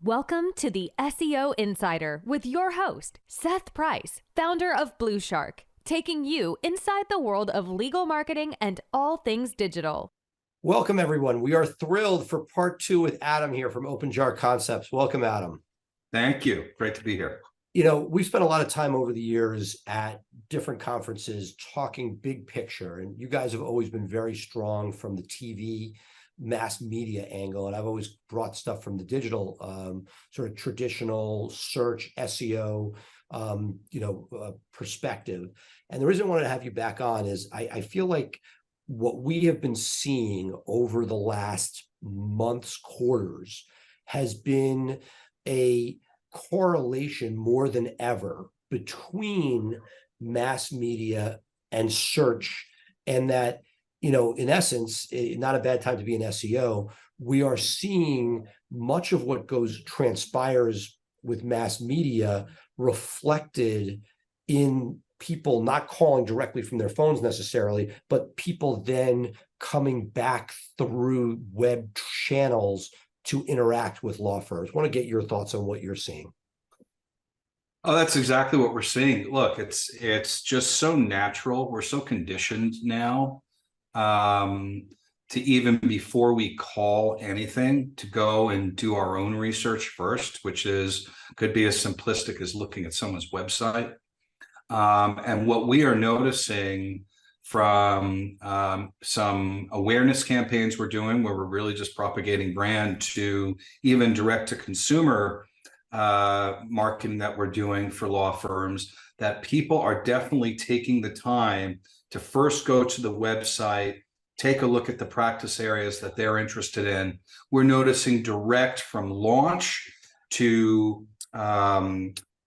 Welcome to the SEO Insider with your host, Seth Price, founder of Blue Shark, taking you inside the world of legal marketing and all things digital. Welcome, everyone. We are thrilled for part two with Adam here from Open Jar Concepts. Welcome, Adam. Thank you. Great to be here. You know, we've spent a lot of time over the years at different conferences talking big picture, and you guys have always been very strong from the TV mass media angle, and I've always brought stuff from the digital sort of traditional search SEO perspective. And the reason I wanted to have you back on is I feel like what we have been seeing over the last months, quarters, has been a correlation more than ever between mass media and search, and that, you know, in essence, not a bad time to be an SEO. We are seeing much of what transpires with mass media reflected in people not calling directly from their phones necessarily, but people then coming back through web channels to interact with law firms. I want to get your thoughts on what you're seeing. Oh, that's exactly what we're seeing. Look, it's just so natural. We're so conditioned now to even before we call anything, to go and do our own research first, which could be as simplistic as looking at someone's website. And what we are noticing from some awareness campaigns we're doing, where we're really just propagating brand, to even direct to consumer marketing that we're doing for law firms, that people are definitely taking the time to first go to the website, take a look at the practice areas that they're interested in. We're noticing direct from launch to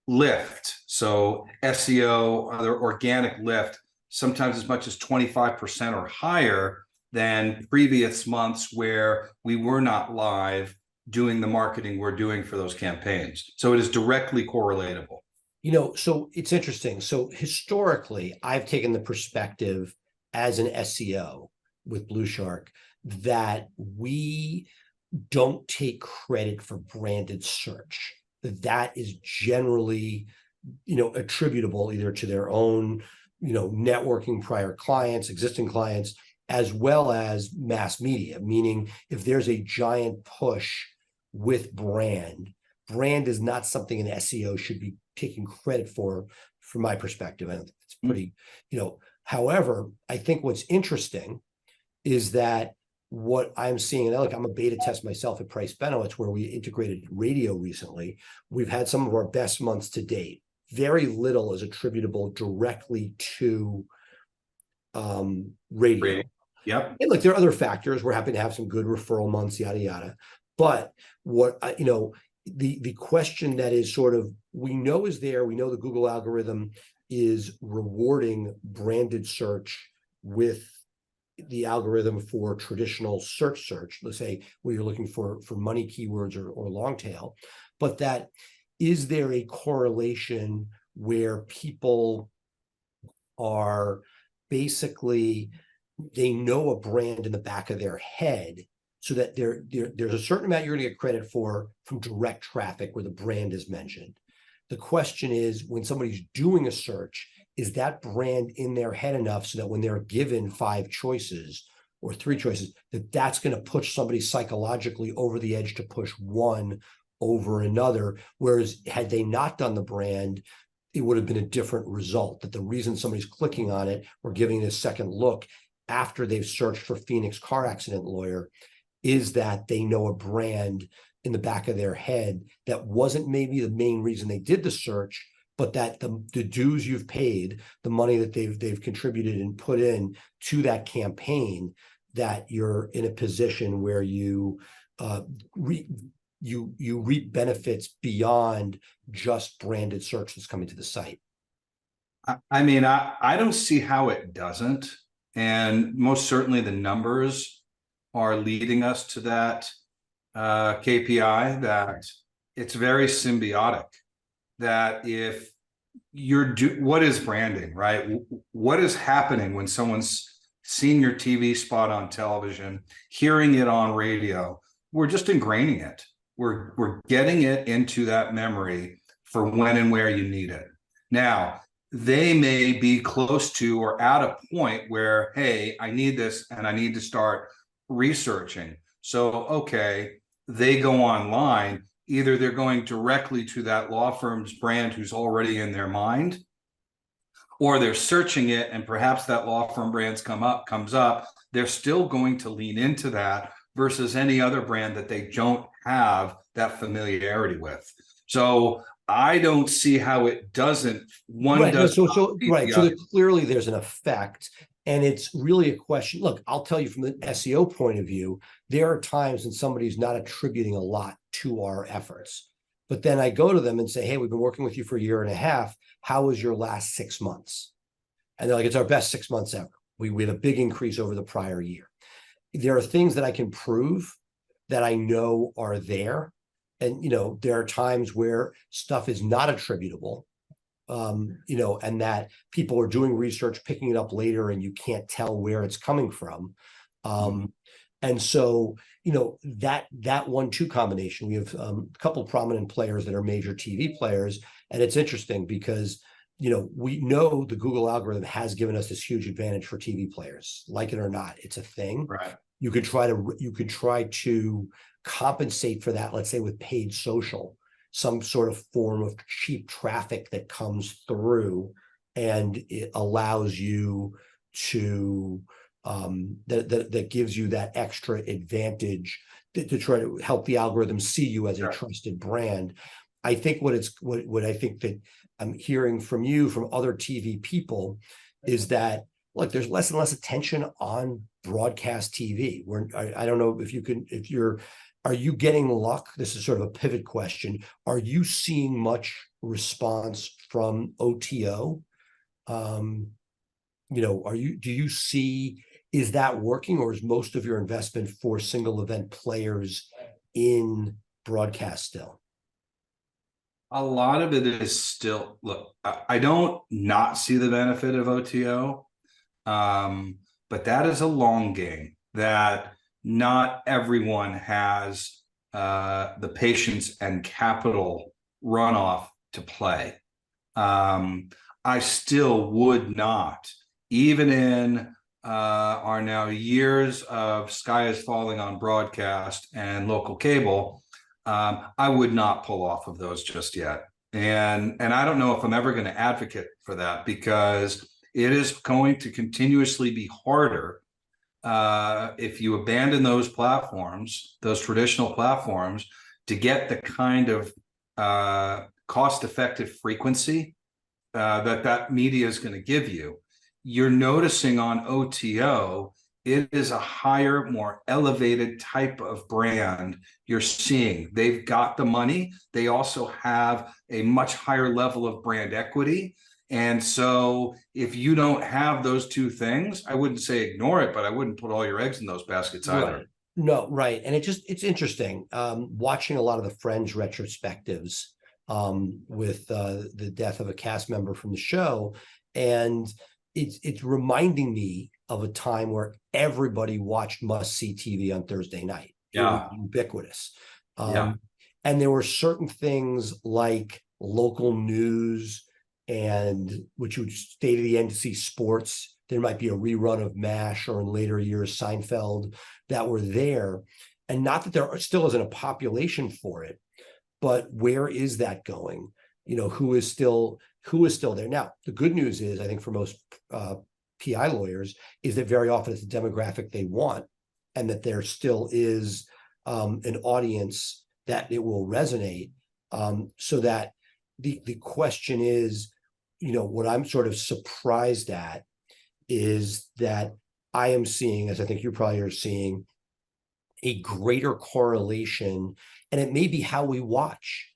lift. So SEO, other organic lift, sometimes as much as 25% or higher than previous months where we were not live doing the marketing we're doing for those campaigns. So it is directly correlatable. You know, so it's interesting. So historically, I've taken the perspective as an SEO with Blue Shark that we don't take credit for branded search. That is generally, attributable either to their own, networking prior clients, existing clients, as well as mass media. Meaning, if there's a giant push with brand is not something an SEO should be taking credit for, from my perspective. And it's pretty, however, I think what's interesting is that what I'm seeing, and I'm a beta test myself at Price Benowitz, where we integrated radio recently. We've had some of our best months to date. Very little is attributable directly to radio. Yep. And look, there are other factors. We're happy to have some good referral months, yada, yada. But what, the question that is sort of, we know is there, we know the Google algorithm is rewarding branded search with the algorithm for traditional search, let's say where you're looking for money keywords or long tail, but that, is there a correlation where people are basically, they know a brand in the back of their head, so that there's a certain amount you're going to get credit for from direct traffic where the brand is mentioned. The question is, when somebody's doing a search, is that brand in their head enough so that when they're given 5 choices or 3 choices, that's going to push somebody psychologically over the edge to push one over another? Whereas had they not done the brand, it would have been a different result. That the reason somebody's clicking on it or giving it a second look after they've searched for Phoenix car accident lawyer is that they know a brand in the back of their head that wasn't maybe the main reason they did the search, but that the dues you've paid, the money that they've contributed and put in to that campaign, that you're in a position where you reap benefits beyond just branded search that's coming to the site. I mean, I don't see how it doesn't. And most certainly the numbers are leading us to that KPI, that it's very symbiotic. That if what is branding, right? What is happening when someone's seen your TV spot on television, hearing it on radio? We're just ingraining it. We're getting it into that memory for when and where you need it. Now, they may be close to or at a point where, hey, I need this and I need to start researching. So, okay, they go online. Either they're going directly to that law firm's brand who's already in their mind, or they're searching it and perhaps that law firm comes up. They're still going to lean into that versus any other brand that they don't have that familiarity with. So I don't see how it doesn't. One Right. No, does so beat right. the So other. clearly there's an effect, and it's really a question. Look, I'll tell you from the SEO point of view, there are times when somebody's not attributing a lot to our efforts. But then I go to them and say, hey, we've been working with you for a year and a half. How was your last 6 months? And they're like, it's our best 6 months ever. We had a big increase over the prior year. There are things that I can prove that I know are there. And, there are times where stuff is not attributable, and that people are doing research, picking it up later, and you can't tell where it's coming from. And so, that 1-2 combination, we have a couple prominent players that are major TV players. And it's interesting because, we know the Google algorithm has given us this huge advantage for TV players, like it or not, it's a thing. Right. You could try to compensate for that, let's say with paid social, some sort of form of cheap traffic that comes through, and it allows you to that gives you that extra advantage to try to help the algorithm see you as a trusted brand. I think what I think that I'm hearing from you, from other TV people, is that, look, there's less and less attention on broadcast TV. I don't know are you getting luck? This is sort of a pivot question. Are you seeing much response from OTO? Do you see, is that working, or is most of your investment for single event players in broadcast still? A lot of it is still, look, I don't not see the benefit of OTO, but that is a long game that not everyone has the patience and capital runoff to play. I still would not, even in our now years of sky is falling on broadcast and local cable, I would not pull off of those just yet. And I don't know if I'm ever going to advocate for that, because it is going to continuously be harder if you abandon those platforms, those traditional platforms, to get the kind of cost-effective frequency that media is going to give you. You're noticing on OTO, it is a higher, more elevated type of brand you're seeing. They've got the money. They also have a much higher level of brand equity. And so if you don't have those two things, I wouldn't say ignore it, but I wouldn't put all your eggs in those baskets either. Right. No, right. And it's interesting watching a lot of the Friends retrospectives with the death of a cast member from the show. And it's reminding me of a time where everybody watched must-see TV on Thursday night. It was ubiquitous. And there were certain things like local news, and which would stay to the end to see sports. There might be a rerun of MASH, or in later years Seinfeld, that were there. And not that there still isn't a population for it, but where is that going? Who is still there? Now, the good news is, I think for most PI lawyers, is that very often it's the demographic they want, and that there still is an audience that it will resonate. So that the question is, what I'm sort of surprised at is that I am seeing, as I think you probably are seeing, a greater correlation, and it may be how we watch,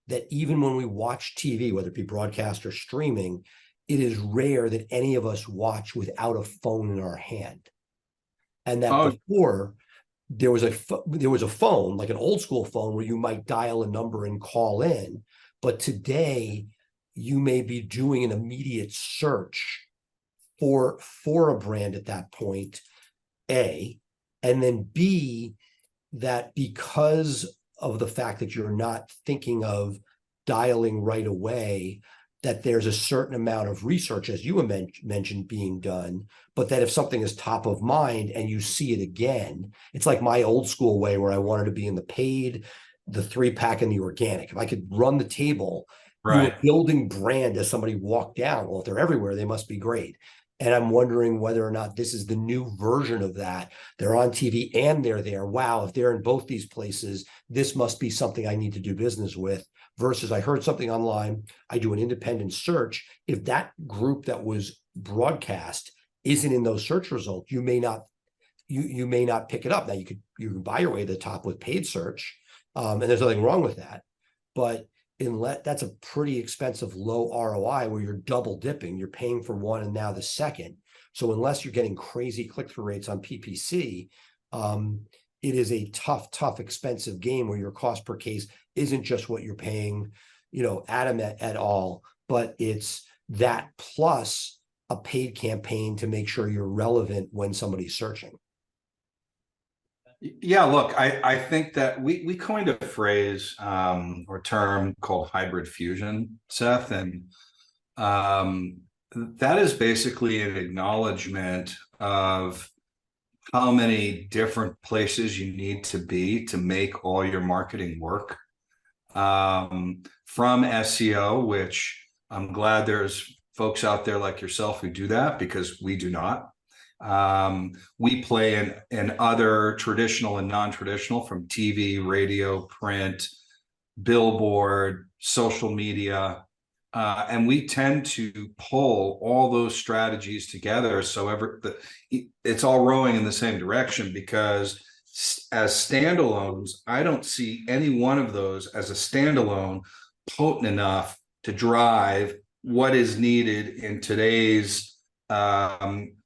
that even when we watch TV, whether it be broadcast or streaming, it is rare that any of us watch without a phone in our hand. And that before, there was a phone, like an old school phone, where you might dial a number and call in. But today, you may be doing an immediate search for a brand at that point, A, and then B, that because of the fact that you're not thinking of dialing right away, that there's a certain amount of research, as you mentioned, being done, but that if something is top of mind and you see it again, it's like my old school way where I wanted to be in the paid, the 3-pack, and the organic. If I could run the table, you were Right. building brand as somebody walked down. Well, if they're everywhere, they must be great. And I'm wondering whether or not this is the new version of that. They're on TV and they're there. Wow, if they're in both these places, this must be something I need to do business with. Versus I heard something online, I do an independent search. If that group that was broadcast isn't in those search results, you may not pick it up. Now you can buy your way to the top with paid search, and there's nothing wrong with that. But that's a pretty expensive low ROI where you're double dipping. You're paying for one and now the second. So unless you're getting crazy click-through rates on PPC, it is a tough, expensive game where your cost per case isn't just what you're paying, Adam at all, but it's that plus a paid campaign to make sure you're relevant when somebody's searching. Yeah, look, I think that we coined a phrase or term called hybrid fusion, Seth, and that is basically an acknowledgement of how many different places you need to be to make all your marketing work. From SEO, which I'm glad there's folks out there like yourself who do that, because we do not. We play in other traditional and non-traditional, from TV, radio, print, billboard, social media. And we tend to pull all those strategies together so it's all rowing in the same direction, because as standalones, I don't see any one of those as a standalone potent enough to drive what is needed in today's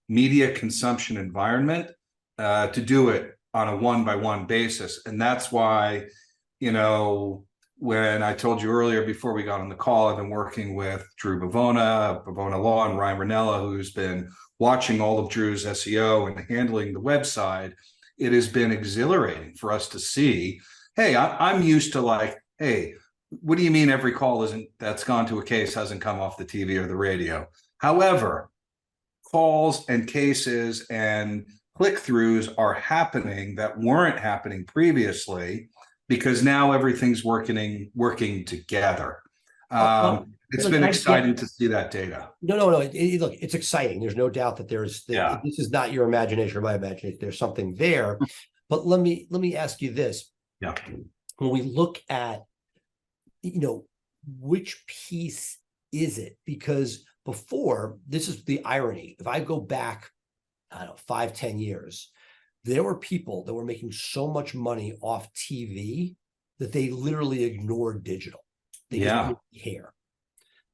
media consumption environment to do it on a one-by-one basis. And that's why, when I told you earlier before we got on the call, I've been working with Drew Bavona Law, and Ryan Ranella, who's been watching all of Drew's SEO and handling the website. It has been exhilarating for us to see, hey, I'm used to hey, what do you mean every call that's gone to a case hasn't come off the TV or the radio? However, calls and cases and click-throughs are happening that weren't happening previously, because now everything's working together. It's been exciting to see that data. No. Look, it's exciting. There's no doubt that this is not your imagination or my imagination. There's something there. But let me ask you this. Yeah. When we look at, which piece is it? Because before, this is the irony. If I go back, I don't know, 5-10 years, there were people that were making so much money off TV that they literally ignored digital. They just didn't care.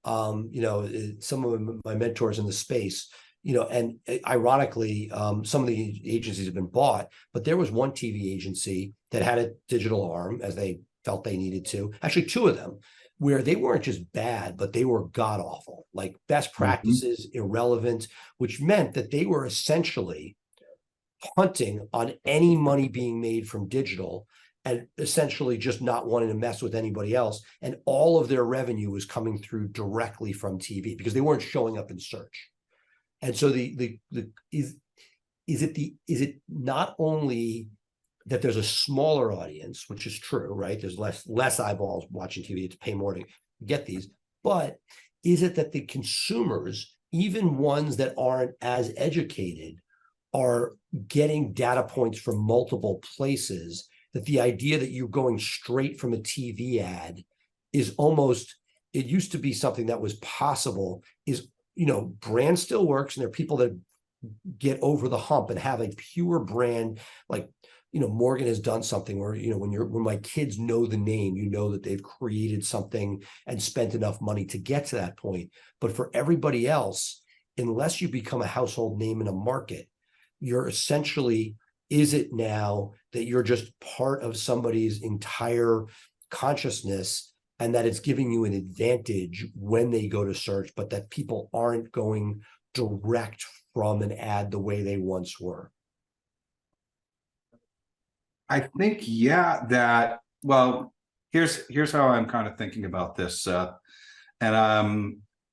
Some of my mentors in the space, and ironically, some of the agencies have been bought, but there was one TV agency that had a digital arm, as they felt they needed to. Actually, two of them, where they weren't just bad, but they were god awful, like best practices, irrelevant, which meant that they were essentially punting on any money being made from digital, and essentially just not wanting to mess with anybody else. And all of their revenue was coming through directly from TV because they weren't showing up in search. And so is it not only that there's a smaller audience, which is true, right? There's less eyeballs watching TV to pay more to get these, but is it that the consumers, even ones that aren't as educated, are getting data points from multiple places, that the idea that you're going straight from a TV ad is almost, it used to be something that was possible, is, brand still works, and there are people that get over the hump and have a pure brand. Like, Morgan has done something where, when my kids know the name, that they've created something and spent enough money to get to that point. But for everybody else, unless you become a household name in a market, you're essentially, is it now that you're just part of somebody's entire consciousness, and that it's giving you an advantage when they go to search, but that people aren't going direct from an ad the way they once were? I think, that Well, here's how I'm kind of thinking about this, Seth. And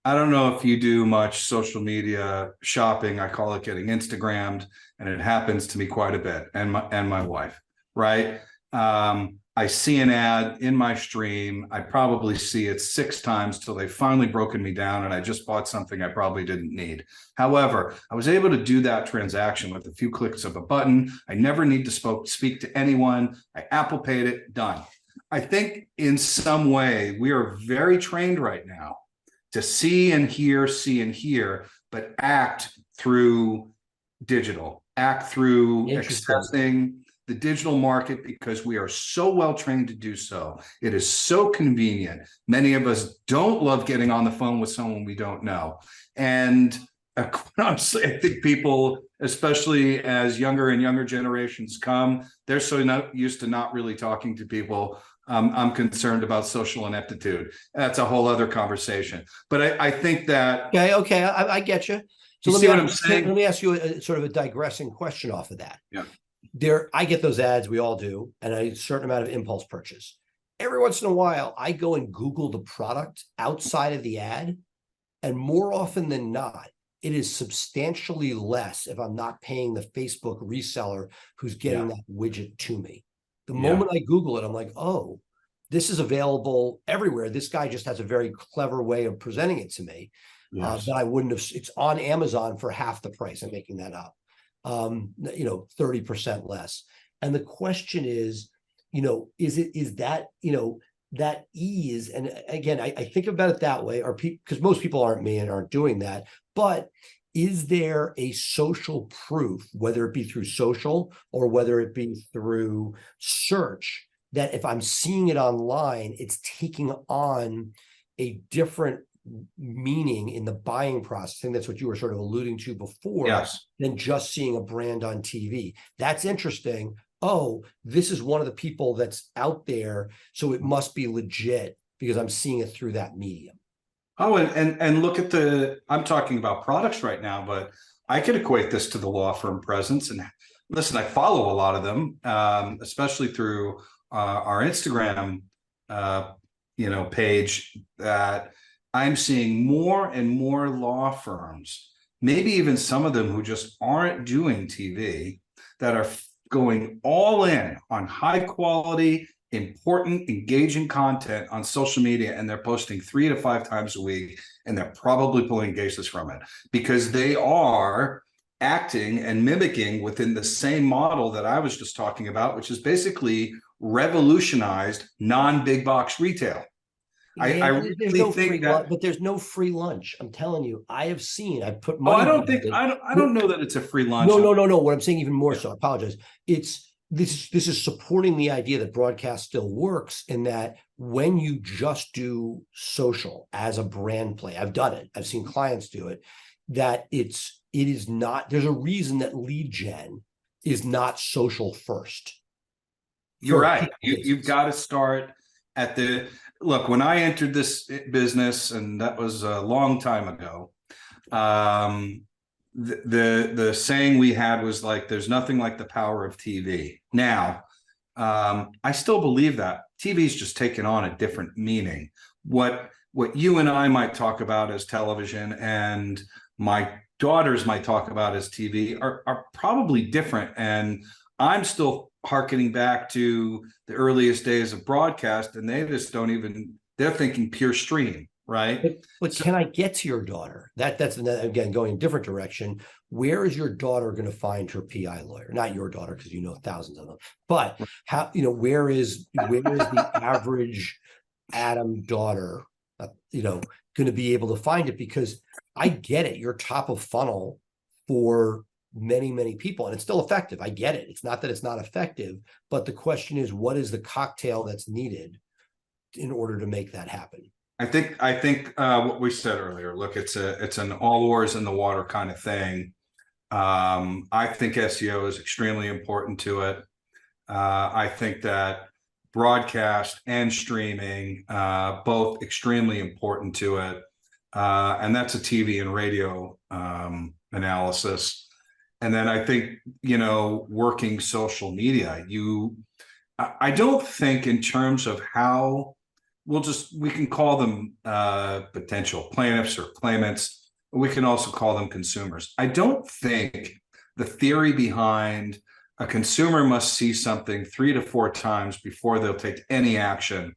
I don't know if you do much social media shopping. I call it getting Instagrammed, and it happens to me quite a bit, and my wife, right? I see an ad in my stream. I probably see it 6 times till they've finally broken me down, and I just bought something I probably didn't need. However, I was able to do that transaction with a few clicks of a button. I never need to speak to anyone. I Apple Paid it, done. I think in some way we are very trained right now to see and hear, but act through digital, act through accessing the digital market, because we are so well trained to do so. It is so convenient. Many of us don't love getting on the phone with someone we don't know. And honestly, I think people, especially as younger and younger generations come, they're so not used to not really talking to people. I'm concerned about social ineptitude. That's a whole other conversation. But I think that... Okay, I get you. So see what I'm saying? Let me ask you a sort of a digressing question off of that. Yeah. I get those ads, we all do, and a certain amount of impulse purchase. Every once in a while, I go and Google the product outside of the ad, and more often than not, it is substantially less if I'm not paying the Facebook reseller who's getting that widget to me. The moment I Google it, I'm like, oh, this is available everywhere. This guy just has a very clever way of presenting it to me that I wouldn't have. It's on Amazon for half the price. I'm making that up. 30% less. And the question is, is that, that ease? And again, I think about it that way, because most people aren't me and aren't doing that, but is there a social proof, whether it be through social or whether it be through search, that if I'm seeing it online, it's taking on a different meaning in the buying process? I think that's what you were sort of alluding to before, than just seeing a brand on TV. That's interesting. Oh, this is one of the people that's out there, so it must be legit because I'm seeing it through that medium. Oh, and look at I'm talking about products right now, but I could equate this to the law firm presence. And listen, I follow a lot of them, especially through our Instagram, page, that I'm seeing more and more law firms, maybe even some of them who just aren't doing TV, that are going all in on high quality, important, engaging content on social media, and they're posting 3 to 5 times a week, and they're probably pulling engagements from it because they are acting and mimicking within the same model that I was just talking about, which is basically revolutionized non-big box retail. I really think that, but there's no free lunch. I'm telling you, I have seen. I put money. Oh, I don't know that it's a free lunch. No. What I'm saying even more so, I apologize. This is supporting the idea that broadcast still works, in that when you just do social as a brand play, I've done it. I've seen clients do it. That it is not. There's a reason that lead gen is not social first. You're right. You've got to start at the look. When I entered this business, and that was a long time ago, the saying we had was like, there's nothing like the power of TV. Now, I still believe that TV's just taken on a different meaning. What you and I might talk about as television, and my daughters might talk about as TV, are probably different. And I'm still hearkening back to the earliest days of broadcast, and they just they're thinking pure stream, right? But can I get to your daughter? That's again going a different direction. Where is your daughter going to find her PI lawyer? Not your daughter, because you know thousands of them. But how, where is the average Adam daughter, going to be able to find it? Because I get it, you're top of funnel for many people, and it's still effective. I get it. It's not that it's not effective, but the question is, what is the cocktail that's needed in order to make that happen? I think what we said earlier, look, it's an all oars in the water kind of thing. I think SEO is extremely important to it. I think that broadcast and streaming, both extremely important to it. And that's a TV and radio analysis. And then I think, working social media, I don't think in terms of how we can call them potential plaintiffs or claimants. We can also call them consumers. I don't think the theory behind a consumer must see something 3 to 4 times before they'll take any action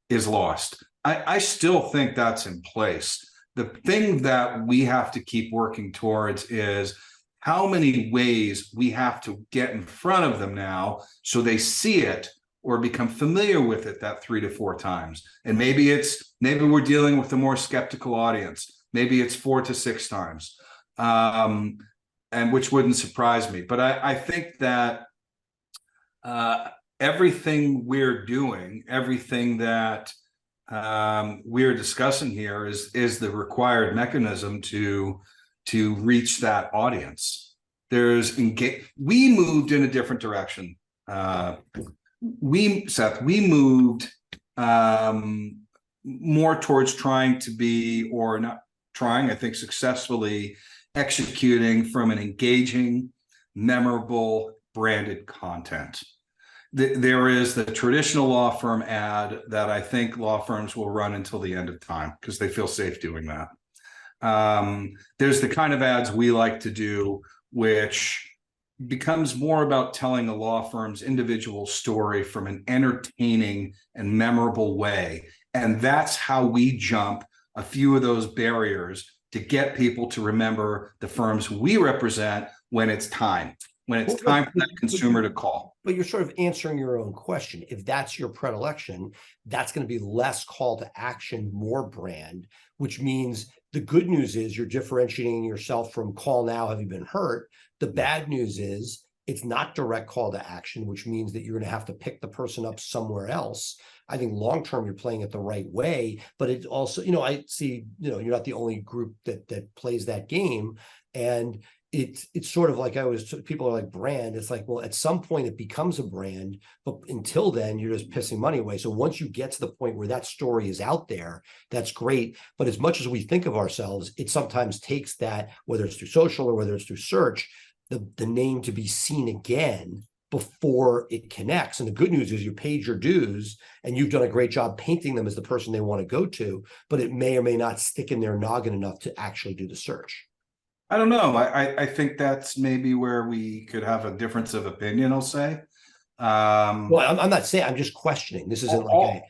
is lost. I still think that's in place. The thing that we have to keep working towards is how many ways we have to get in front of them now so they see it or become familiar with it that 3 to 4 times. And maybe we're dealing with a more skeptical audience. Maybe it's 4 to 6 times, and which wouldn't surprise me. But I think that everything we're doing, everything that we're discussing here is the required mechanism to reach that audience. We moved in a different direction. Seth, we moved more towards trying to be, or not trying, I think successfully executing from an engaging, memorable, branded content. There is the traditional law firm ad that I think law firms will run until the end of time because they feel safe doing that. There's the kind of ads we like to do, which becomes more about telling a law firm's individual story from an entertaining and memorable way. And that's how we jump a few of those barriers to get people to remember the firms we represent when it's time for that consumer to call. But you're sort of answering your own question. If that's your predilection, that's going to be less call to action, more brand, which means the good news is you're differentiating yourself from call now, have you been hurt? The bad news is it's not direct call to action, which means that you're going to have to pick the person up somewhere else. I think long-term you're playing it the right way, but it also, I see, you're not the only group that plays that game. And it's sort of like people are like brand. It's like, well, at some point it becomes a brand, but until then you're just pissing money away. So once you get to the point where that story is out there, that's great. But as much as we think of ourselves, it sometimes takes that, whether it's through social or whether it's through search, the name to be seen again before it connects. And the good news is you paid your dues and you've done a great job painting them as the person they want to go to, but it may or may not stick in their noggin enough to actually do the search. I don't know. I think that's maybe where we could have a difference of opinion, I'll say. Well, I'm not saying, I'm just questioning. This isn't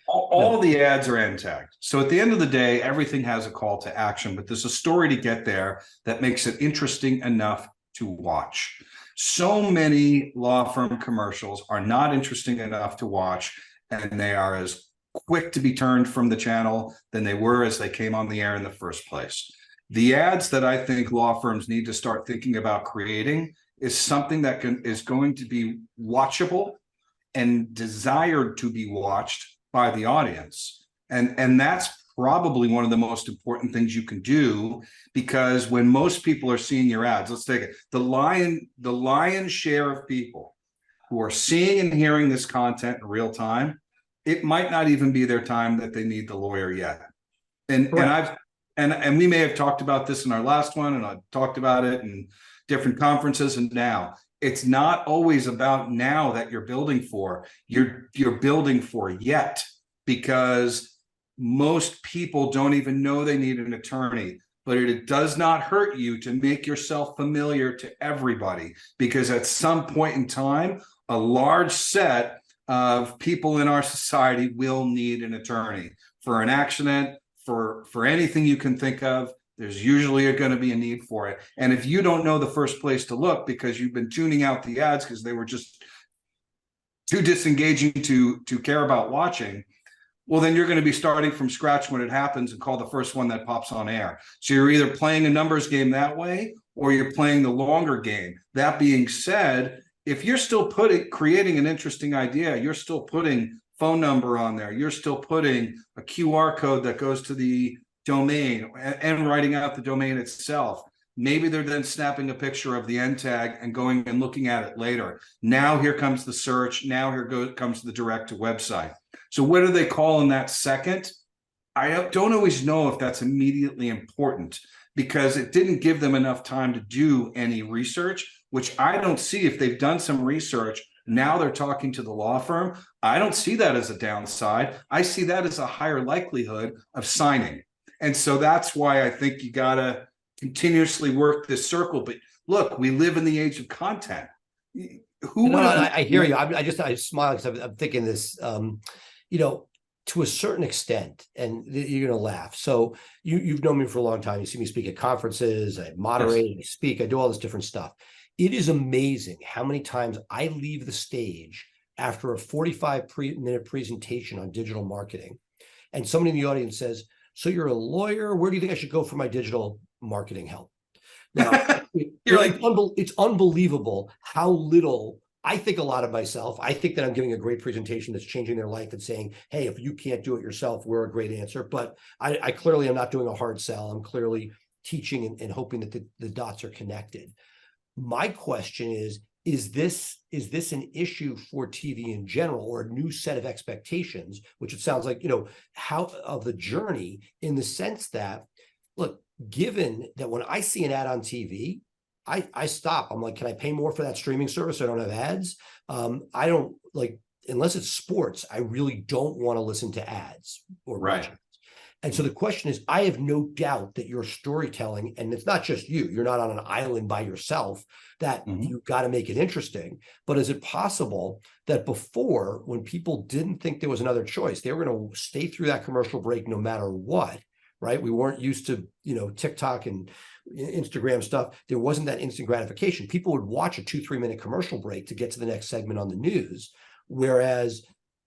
all the ads are end tagged. So at the end of the day, everything has a call to action, but there's a story to get there that makes it interesting enough to watch. So many law firm commercials are not interesting enough to watch, and they are as quick to be turned from the channel than they were as they came on the air in the first place. The ads that I think law firms need to start thinking about creating is something that is going to be watchable and desired to be watched by the audience. And that's probably one of the most important things you can do, because when most people are seeing your ads, let's take it, the lion's share of people who are seeing and hearing this content in real time, it might not even be their time that they need the lawyer yet. And we may have talked about this in our last one, and I've talked about it in different conferences. And now it's not always about now that you're building for, you're building for yet, because most people don't even know they need an attorney. But it does not hurt you to make yourself familiar to everybody, because at some point in time, a large set of people in our society will need an attorney for an accident, for anything you can think of. There's usually going to be a need for it. And if you don't know the first place to look because you've been tuning out the ads because they were just too disengaging to care about watching, well, then you're going to be starting from scratch when it happens and call the first one that pops on air. So you're either playing a numbers game that way, or you're playing the longer game. That being said, if you're still creating an interesting idea, you're still putting phone number on there, you're still putting a QR code that goes to the domain and writing out the domain itself. Maybe they're then snapping a picture of the end tag and going and looking at it later. Now here comes the search. Now comes the direct to website. So what do they call in that second? I don't always know if that's immediately important, because it didn't give them enough time to do any research, which I don't see. If they've done some research, Now they're talking to the law firm. I don't see that as a downside. I see that as a higher likelihood of signing. And so that's why I think you got to continuously work this circle. But look, we live in the age of content. Who No, would have? I hear you. I smile because I'm thinking this, you know, to a certain extent, and you're going to laugh. So you've known me for a long time. You see me speak at conferences, I moderate, I speak, I do all this different stuff. It is amazing how many times I leave the stage after a 45-minute presentation on digital marketing, and somebody in the audience says, "So you're a lawyer? Where do you think I should go for my digital marketing help?" Now, it's unbelievable how little I think a lot of myself. I think that I'm giving a great presentation that's changing their life and saying, hey, if you can't do it yourself, we're a great answer. But I clearly am not doing a hard sell. I'm clearly teaching and hoping that the dots are connected. My question is this an issue for TV in general, or a new set of expectations, which it sounds like, how of the journey, in the sense that, look, given that when I see an ad on TV, I stop. I'm like, can I pay more for that streaming service so I don't have ads? I don't like, unless it's sports, I really don't want to listen to ads or watch ads. And so the question is, I have no doubt that your storytelling, and it's not just you, you're not on an island by yourself, that you've got to make it interesting. But is it possible that before, when people didn't think there was another choice, they were going to stay through that commercial break no matter what, right? We weren't used to, TikTok and Instagram stuff. There wasn't that instant gratification. People would watch a 2-3 minute commercial break to get to the next segment on the news. Whereas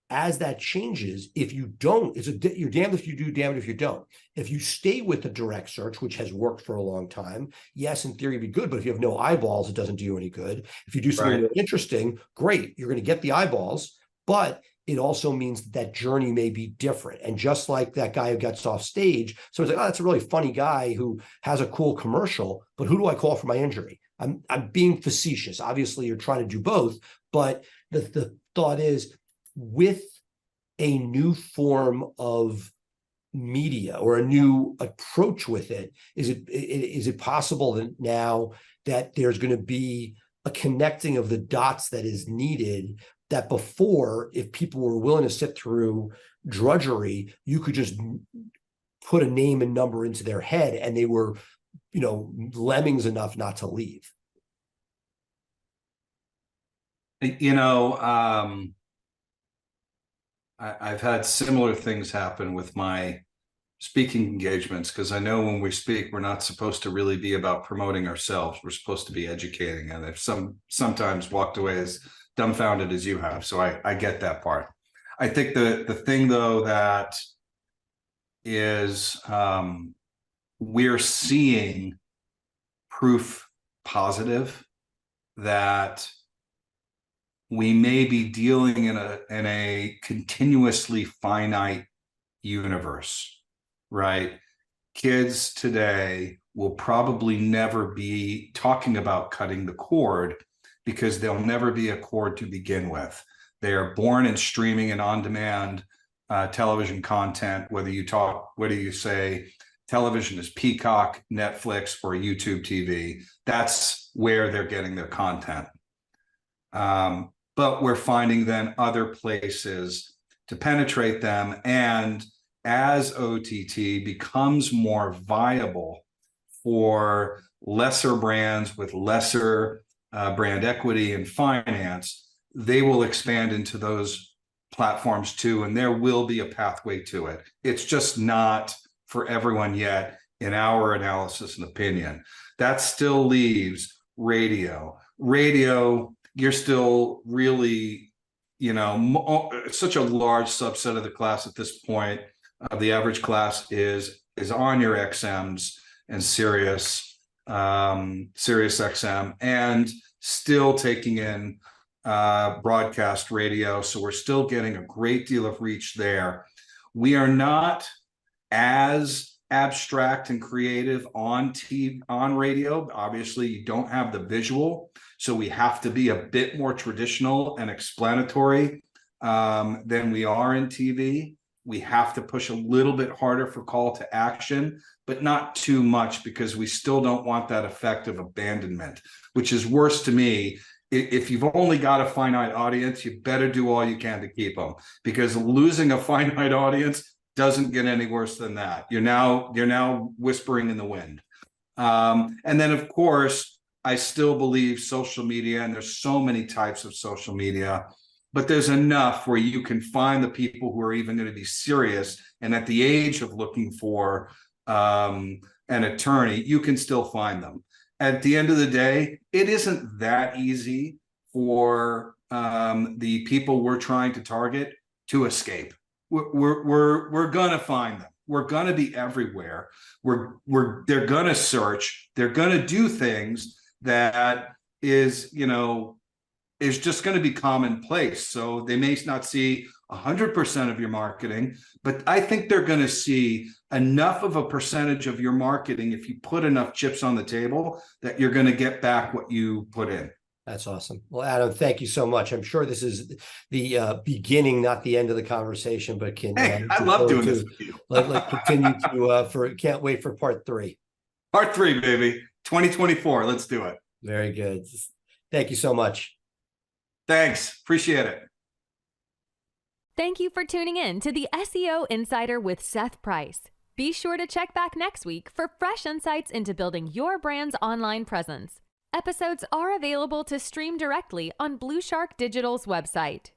as that changes, if you don't, you're damned if you do, damned if you don't. If you stay with the direct search, which has worked for a long time, yes, in theory, it'd be good, but if you have no eyeballs, it doesn't do you any good. If you do something really interesting, great, you're going to get the eyeballs, but it also means that journey may be different. And just like that guy who gets off stage, so it's like, oh, that's a really funny guy who has a cool commercial, but who do I call for my injury? I'm being facetious. Obviously, you're trying to do both, but the thought is, with a new form of media or a new approach with it, is it possible that now that there's going to be a connecting of the dots that is needed, that before, if people were willing to sit through drudgery, you could just put a name and number into their head and they were, lemmings enough not to leave? I've had similar things happen with my speaking engagements, because I know when we speak, we're not supposed to really be about promoting ourselves. We're supposed to be educating. And I've sometimes walked away as dumbfounded as you have. So I get that part. I think the thing, though, that is we're seeing proof positive that we may be dealing in a continuously finite universe, right? Kids today will probably never be talking about cutting the cord, because there'll never be a cord to begin with. They are born in streaming and on-demand television content, whether you say television is Peacock, Netflix, or YouTube TV. That's where they're getting their content. But we're finding then other places to penetrate them. And as OTT becomes more viable for lesser brands with lesser brand equity and finance, they will expand into those platforms too. And there will be a pathway to it. It's just not for everyone yet, in our analysis and opinion. That still leaves radio. You're still really, such a large subset of the class at this point. The average class is on your XMs and Sirius XM, and still taking in broadcast radio. So we're still getting a great deal of reach there. We are not as abstract and creative on TV, on radio. Obviously, you don't have the visual, so we have to be a bit more traditional and explanatory than we are in TV. We have to push a little bit harder for call to action, but not too much, because we still don't want that effect of abandonment, which is worse to me if you've only got a finite audience, you better do all you can to keep them, because losing a finite audience doesn't get any worse than that. You're now whispering in the wind. And then, of course, I still believe social media, and there's so many types of social media, but there's enough where you can find the people who are even going to be serious. And at the age of looking for an attorney, you can still find them. At the end of the day, it isn't that easy for the people we're trying to target to escape. We're gonna find them. We're gonna be everywhere. They're gonna search. They're gonna do things that is just going to be commonplace. So they may not see 100% of your marketing, but I think they're going to see enough of a percentage of your marketing, if you put enough chips on the table, that you're going to get back what you put in. That's awesome. Well, Adam, thank you so much. I'm sure this is the beginning, not the end of the conversation, but I love doing this with you. Let's continue to can't wait for part 3. Part 3, baby. 2024. Let's do it. Very good. Thank you so much. Thanks. Appreciate it. Thank you for tuning in to the SEO Insider with Seth Price. Be sure to check back next week for fresh insights into building your brand's online presence. Episodes are available to stream directly on Blue Shark Digital's website.